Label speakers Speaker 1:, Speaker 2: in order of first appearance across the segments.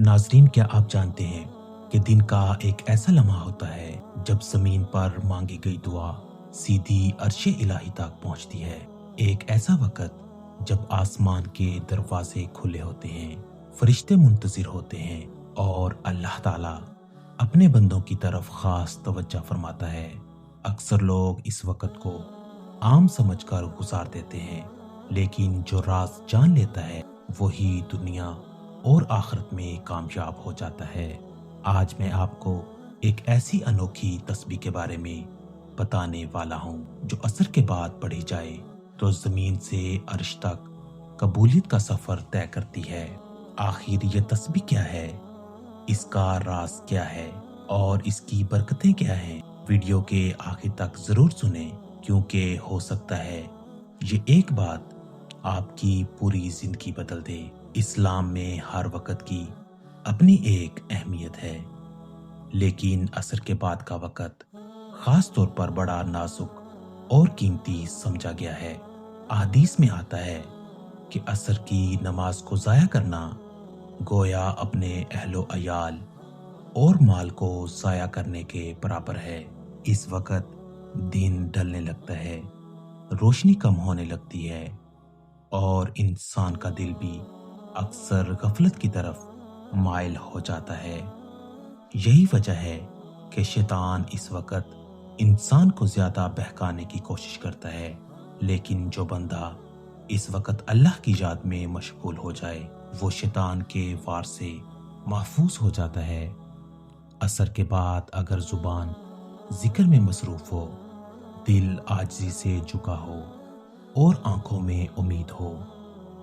Speaker 1: नाजरीन, क्या आप जानते हैं कि दिन का एक ऐसा लम्हा होता है जब जमीन पर मांगी गई दुआ सीधी अर्शे इलाही तक पहुंचती है। एक ऐसा वक्त जब आसमान के दरवाजे खुले होते हैं, फरिश्ते मुंतजिर होते हैं और अल्लाह ताला अपने बंदों की तरफ खास तवज्जो फरमाता है। अक्सर लोग इस वक्त को आम समझकर गुजार देते हैं, लेकिन जो राज जान लेता है वही दुनिया और आखिरत में कामयाब हो जाता है। आज मैं आपको एक ऐसी अनोखी तस्बीह के बारे में बताने वाला हूँ जो असर के बाद पढ़ी जाए तो जमीन से अर्श तक कबूलियत का सफर तय करती है। आखिर ये तस्बीह क्या है, इसका राज क्या है और इसकी बरकतें क्या हैं? वीडियो के आखिर तक जरूर सुने, क्योंकि हो सकता है ये एक बात आपकी पूरी जिंदगी बदल दे। इस्लाम में हर वक्त की अपनी एक अहमियत है, लेकिन असर के बाद का वक्त खास तौर पर बड़ा नाजुक और कीमती समझा गया है। अहदीस में आता है कि असर की नमाज को जाया करना गोया अपने अहलो अयाल और माल को जाया करने के बराबर है। इस वक्त दिन ढलने लगता है, रोशनी कम होने लगती है और इंसान का दिल भी अक्सर गफलत की तरफ माइल हो जाता है। यही वजह है कि शैतान इस वक्त इंसान को ज्यादा बहकाने की कोशिश करता है, लेकिन जो बंदा इस वक्त अल्लाह की याद में मशगूल हो जाए वो शैतान के वार से महफूज हो जाता है। असर के बाद अगर जुबान जिक्र में मसरूफ हो, दिल आजिज़ी से झुका हो और आंखों में उम्मीद हो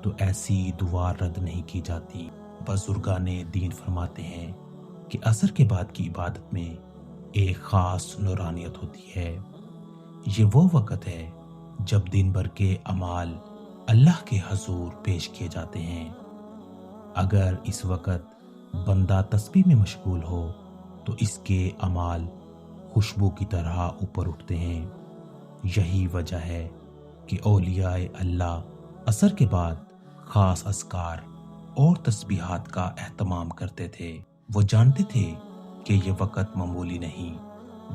Speaker 1: तो ऐसी दुआ रद्द नहीं की जाती। बुजुर्गाने दीन फरमाते हैं कि असर के बाद की इबादत में एक खास नूरानियत होती है। ये वो वक्त है जब दिन भर के अमाल अल्लाह के हजूर पेश किए जाते हैं। अगर इस वक्त बंदा तस्बीह में मशगूल हो तो इसके अमाल खुशबू की तरह ऊपर उठते हैं। यही वजह है कि औलियाए अल्लाह असर के बाद खास अस्कार और तस्बीहात का एहतमाम करते थे। वो जानते थे कि ये वक्त मामूली नहीं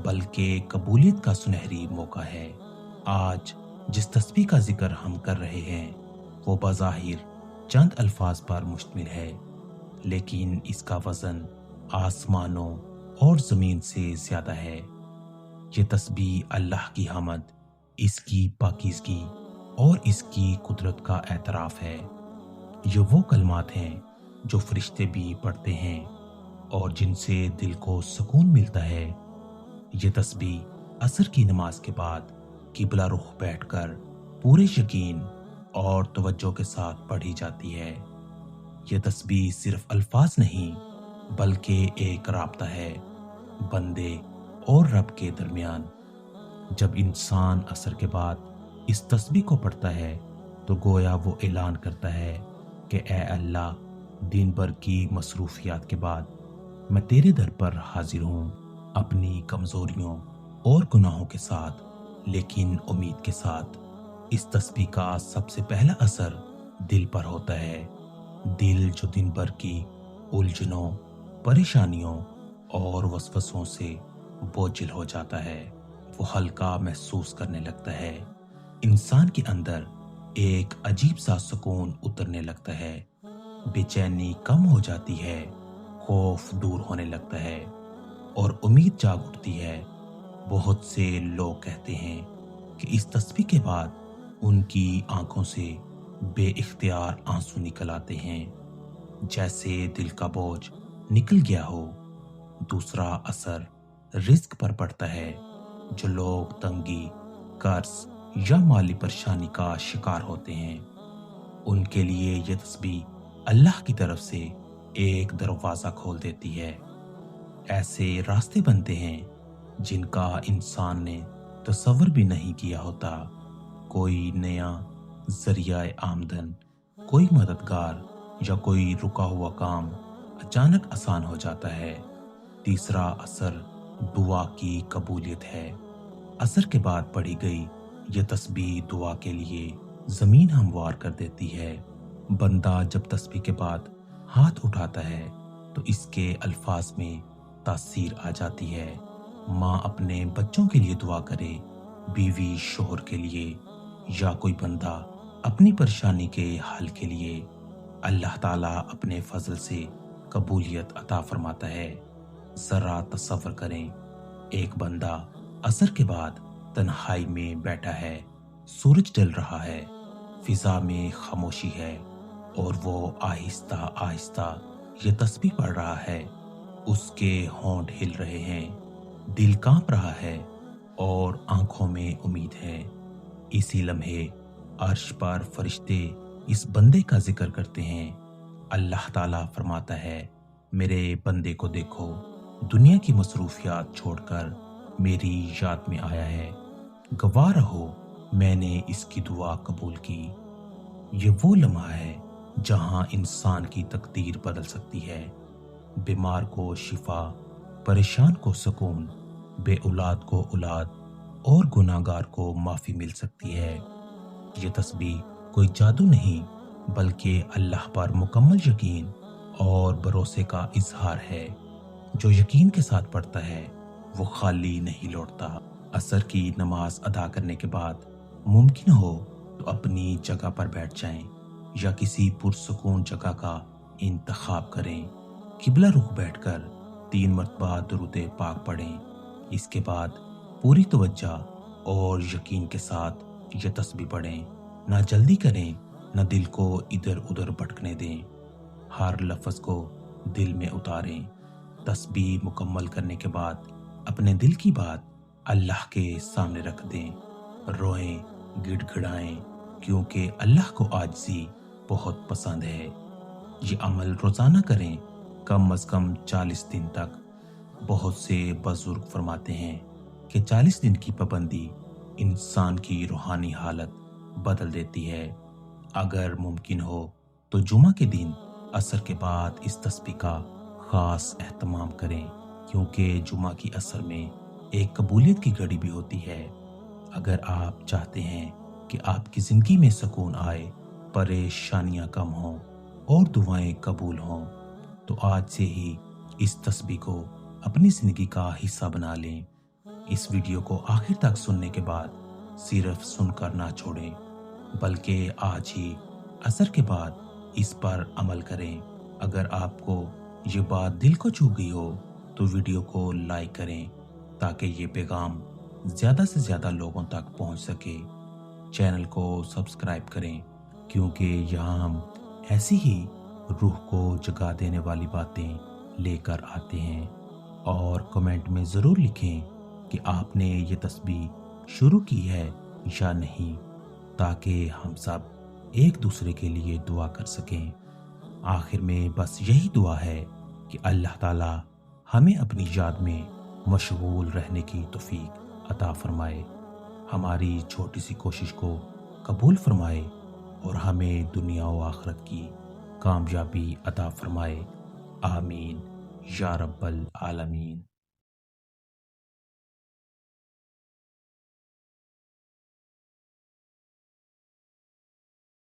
Speaker 1: बल्कि कबूलियत का सुनहरी मौका है। आज जिस तस्बीह का जिक्र हम कर रहे हैं वो बज़ाहिर चंद अल्फाज पर मुश्तमिल है, लेकिन इसका वजन आसमानों और जमीन से ज्यादा है। ये तस्बीह अल्लाह की हमद, इसकी पाकीज़गी और इसकी कुदरत का एतराफ़ है। ये वो कलमात हैं जो फरिश्ते भी पढ़ते हैं और जिनसे दिल को सुकून मिलता है। ये तस्बीह असर की नमाज के बाद किबला रुख बैठकर पूरे यकीन और तवज्जो के साथ पढ़ी जाती है। ये तस्बीह सिर्फ अल्फाज नहीं बल्कि एक राब्ता है बंदे और रब के दरमियान। जब इंसान असर के बाद इस तस्बीह को पढ़ता है तो गोया वो ऐलान करता है कि ए अल्लाह, दिन भर की मसरूफियात के बाद मैं तेरे दर पर हाजिर हूँ, अपनी कमजोरियों और गुनाहों के साथ, लेकिन उम्मीद के साथ। इस तस्बीह का सबसे पहला असर दिल पर होता है। दिल जो दिन भर की उलझनों, परेशानियों और वसवसों से बोझिल हो जाता है, वो हल्का महसूस करने लगता है। इंसान के अंदर एक अजीब सा सुकून उतरने लगता है, बेचैनी कम हो जाती है, खौफ दूर होने लगता है और उम्मीद जाग उठती है। बहुत से लोग कहते हैं कि इस तस्बीह के बाद उनकी आंखों से बेइख्तियार आंसू निकल आते हैं, जैसे दिल का बोझ निकल गया हो। दूसरा असर रिस्क पर पड़ता है। जो लोग तंगी, कर्ज या माली परेशानी का शिकार होते हैं, उनके लिए ये तस्बीह अल्लाह की तरफ से एक दरवाजा खोल देती है। ऐसे रास्ते बनते हैं जिनका इंसान ने तसव्वुर भी नहीं किया होता। कोई नया जरिया आमदन, कोई मददगार या कोई रुका हुआ काम अचानक आसान हो जाता है। तीसरा असर दुआ की कबूलियत है। असर के बाद पढ़ी गई ये तस्बीह दुआ के लिए जमीन हमवार कर देती है। बंदा जब तस्बीह के बाद हाथ उठाता है تو اس کے الفاظ میں تاثیر آ جاتی ہے۔ ماں اپنے بچوں کے لیے دعا کرے، بیوی شوہر کے لیے، یا کوئی بندہ اپنی پریشانی کے حل کے لیے، اللہ تعالیٰ اپنے فضل سے قبولیت عطا فرماتا ہے۔ ذرا تصور کریں، ایک بندہ عصر کے بعد تنہائی میں بیٹھا ہے، سورج ڈل رہا ہے، فضا میں خاموشی ہے، اور وہ آہستہ آہستہ یہ تسبیح پڑھ رہا ہے۔ اس کے ہونٹ ہل رہے ہیں، دل کانپ رہا ہے، اور آنکھوں میں امید ہے۔ اسی لمحے عرش پر فرشتے اس بندے کا ذکر کرتے ہیں۔ اللہ تعالیٰ فرماتا ہے، میرے بندے کو دیکھو، دنیا کی مصروفیات چھوڑ کر میری یاد میں آیا ہے، گواہ رہو میں نے اس کی دعا قبول کی۔ یہ وہ لمحہ ہے جہاں انسان کی تقدیر بدل سکتی ہے۔ بیمار کو شفا، پریشان کو سکون، بے اولاد کو اولاد، اور گناہگار کو معافی مل سکتی ہے۔ یہ تسبیح کوئی جادو نہیں، بلکہ اللہ پر مکمل یقین اور بھروسے کا اظہار ہے۔ جو یقین کے ساتھ پڑھتا ہے وہ خالی نہیں لوٹتا۔ عصر کی نماز ادا کرنے کے بعد ممکن ہو تو اپنی جگہ پر بیٹھ جائیں یا کسی پرسکون جگہ کا انتخاب کریں۔ قبلہ رخ بیٹھ کر 3 مرتبہ درود پاک پڑھیں۔ اس کے بعد پوری توجہ اور یقین کے ساتھ یہ تسبیح پڑھیں۔ نہ جلدی کریں، نہ دل کو ادھر ادھر بھٹکنے دیں۔ ہر لفظ کو دل میں اتاریں۔ تسبیح مکمل کرنے کے بعد اپنے دل کی بات اللہ کے سامنے رکھ دیں۔ روئیں، گڑ گڑائیں، کیونکہ اللہ کو عاجزی بہت پسند ہے۔ یہ عمل روزانہ کریں، کم از کم 40 دن تک۔ بہت سے بزرگ فرماتے ہیں کہ 40 دن کی پابندی انسان کی روحانی حالت بدل دیتی ہے۔ اگر ممکن ہو تو جمعہ کے دن عصر کے بعد اس تسبیح کا خاص اہتمام کریں، کیونکہ جمعہ کی عصر میں ایک قبولیت کی گھڑی بھی ہوتی ہے۔ اگر آپ چاہتے ہیں کہ آپ کی زندگی میں سکون آئے، پریشانیاں کم ہوں اور دعائیں قبول ہوں، تو آج سے ہی اس تسبیح کو اپنی زندگی کا حصہ بنا لیں۔ اس ویڈیو کو آخر تک سننے کے بعد صرف سن کر نہ چھوڑیں، بلکہ آج ہی عصر کے بعد اس پر عمل کریں۔ اگر آپ کو یہ بات دل کو چھو گئی ہو تو ویڈیو کو لائک کریں تاکہ یہ پیغام زیادہ سے زیادہ لوگوں تک پہنچ سکے۔ چینل کو سبسکرائب کریں، کیونکہ یہاں ہم ایسی ہی روح کو جگا دینے والی باتیں لے کر آتے ہیں۔ اور کمنٹ میں ضرور لکھیں کہ آپ نے یہ تسبیح شروع کی ہے یا نہیں، تاکہ ہم سب ایک دوسرے کے لیے دعا کر سکیں۔ آخر میں بس یہی دعا ہے کہ اللہ تعالیٰ ہمیں اپنی یاد میں مشغول رہنے کی توفیق عطا فرمائے، ہماری چھوٹی سی کوشش کو قبول فرمائے، اور ہمیں دنیا و آخرت کی کامیابی عطا فرمائے۔ آمین یا رب العالمین۔